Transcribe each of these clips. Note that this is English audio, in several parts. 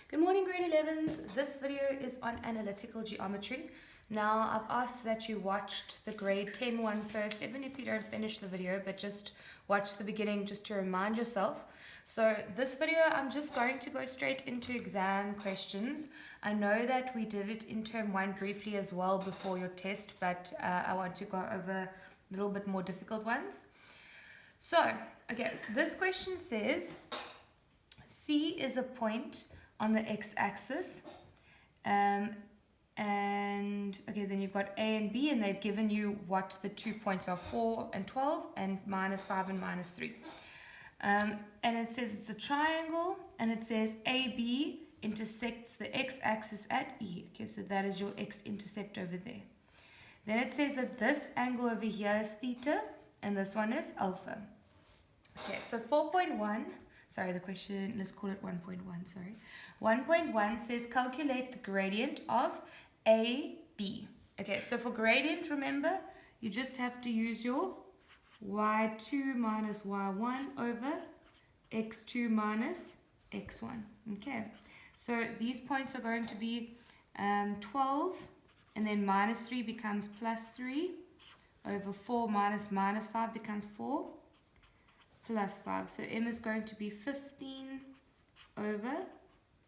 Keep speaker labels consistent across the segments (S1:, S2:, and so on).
S1: Good morning, grade 11s. This video is on analytical geometry. Now, I've asked that you watched the grade 10 one first, even if you don't finish the video, but just watch the beginning just to remind yourself. So this video, I'm just going to go straight into exam questions. I know that we did it in term 1 briefly as well before your test, but I want to go over a little bit more difficult ones. So, okay, this question says, C is a point on the x-axis, and okay, then you've got A and B, and they've given you what the 2 points are, 4 and 12, and -5 and -3. And it says it's a triangle, and it says AB intersects the x-axis at E. Okay, so that is your x-intercept over there. Then it says that this angle over here is theta, and this one is alpha. Okay, so 4.1, sorry, the question, let's call it 1.1, sorry. 1.1 says calculate the gradient of AB. Okay, so for gradient, remember, you just have to use your y2 minus y1 over x2 minus x1. Okay, so these points are going to be 12, and then -3 becomes +3 over 4 minus -5 becomes 4 plus 5. So m is going to be 15 over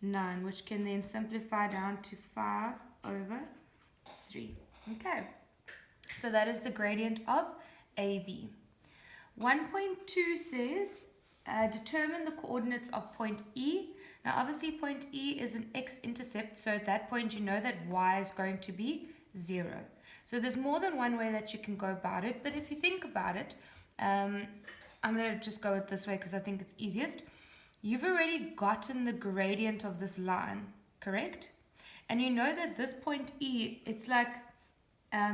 S1: 9, which can then simplify down to 5 over 3. Okay, so that is the gradient of AB. 1.2 says, determine the coordinates of point E. Now obviously point E is an x-intercept, so at that point you know that y is going to be 0. So there's more than one way that you can go about it, but if you think about it, I'm going to just go with this way because I think it's easiest. You've already gotten the gradient of this line, correct? And you know that this point E, it's like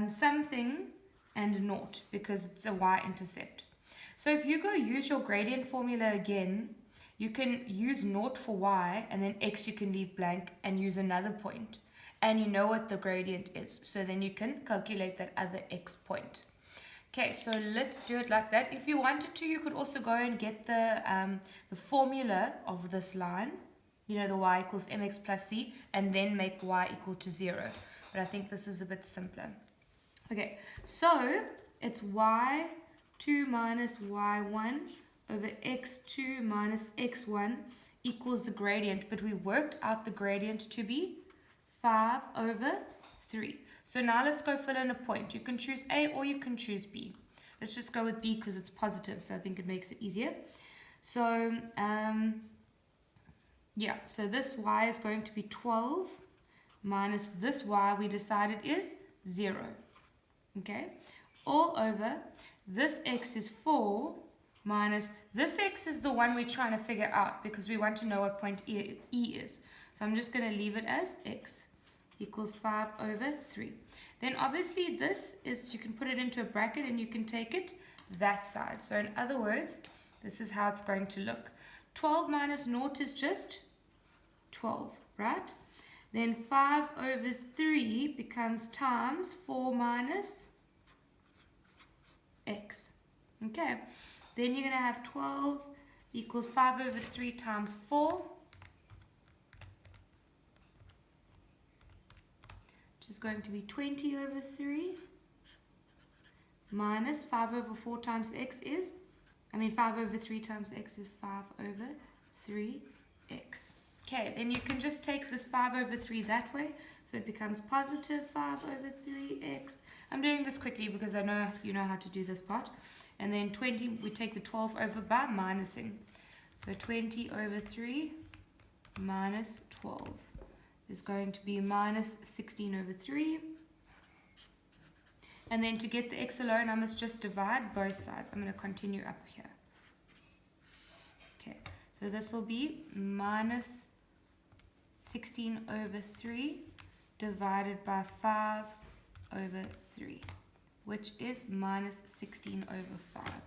S1: something and naught because it's a y-intercept. So if you go use your gradient formula again, you can use naught for y, and then x you can leave blank and use another point. And you know what the gradient is. So then you can calculate that other x point. Okay, so let's do it like that. If you wanted to, you could also go and get the formula of this line, you know, the y equals mx plus c, and then make y equal to 0. But I think this is a bit simpler. Okay, so it's y2 minus y1 over x2 minus x1 equals the gradient, but we worked out the gradient to be 5 over 3. So now let's go fill in a point. You can choose A or you can choose B. Let's just go with B because it's positive, so I think it makes it easier. So, yeah, so this y is going to be 12 minus this y we decided is 0. Okay, all over this x is 4 minus this x is the one we're trying to figure out because we want to know what point E is. So I'm just going to leave it as x equals 5 over 3. Then obviously this is, you can put it into a bracket and you can take it that side. So in other words, this is how it's going to look. 12 minus naught is just 12, right? Then 5 over 3 becomes times 4 minus x. Okay, then you're going to have 12 equals 5 over 3 times 4. Which is going to be 20 over 3 minus 5 over 4 times x is, 5 over 3 times x is 5 over 3x. Okay, then you can just take this 5 over 3 that way, so it becomes positive 5 over 3x. I'm doing this quickly because I know you know how to do this part. And then 20, we take the 12 over by minusing. So 20 over 3 minus 12 is going to be minus 16 over 3. And then to get the x alone, I must just divide both sides. I'm going to continue up here. Okay, so this will be minus 16 over 3 divided by 5 over 3, which is minus 16 over 5.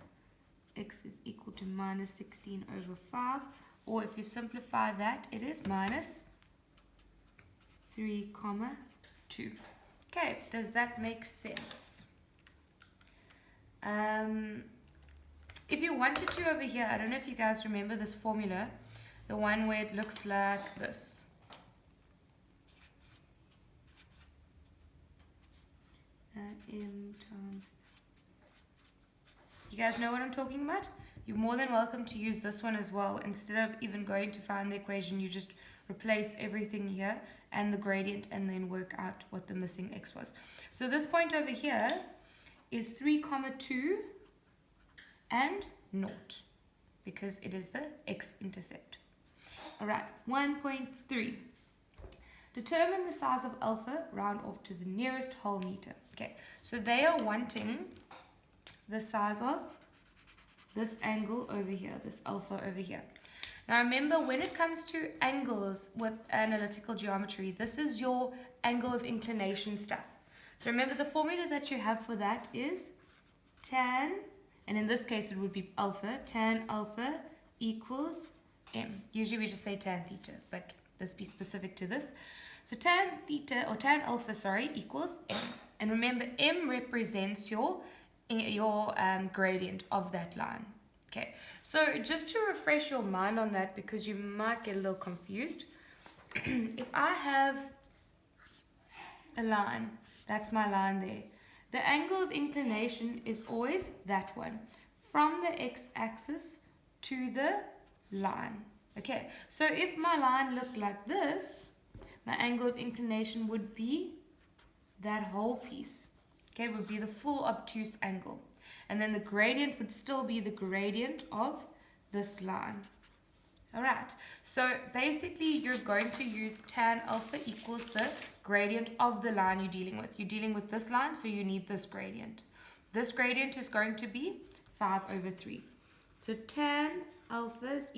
S1: X is equal to minus 16 over 5, or if you simplify that, it is minus 3, 2. Okay, does that make sense? If you wanted to over here, I don't know if you guys remember this formula, the one where it looks like this. m times. You guys know what I'm talking about? You're more than welcome to use this one as well. Instead of even going to find the equation, you just replace everything here and the gradient and then work out what the missing x was. So this point over here is 3, 2 and 0 because it is the x-intercept. Alright, 1.3. Determine the size of alpha, round off to the nearest whole meter. Okay, so they are wanting the size of this angle over here, this alpha over here. Now remember, when it comes to angles with analytical geometry, this is your angle of inclination stuff. So remember, the formula that you have for that is tan, and in this case it would be alpha, tan alpha equals m. Usually we just say tan theta, but let's be specific to this. So tan theta, or tan alpha, sorry, equals m. And remember, m represents your gradient of that line. Okay, so just to refresh your mind on that, because you might get a little confused, if I have a line, that's my line there, the angle of inclination is always that one, from the x-axis to the line. Okay, so if my line looked like this, my angle of inclination would be that whole piece. Okay, it would be the full obtuse angle. And then the gradient would still be the gradient of this line. Alright, so basically you're going to use tan alpha equals the gradient of the line you're dealing with. You're dealing with this line, so you need this gradient. This gradient is going to be 5/3. So tan alpha is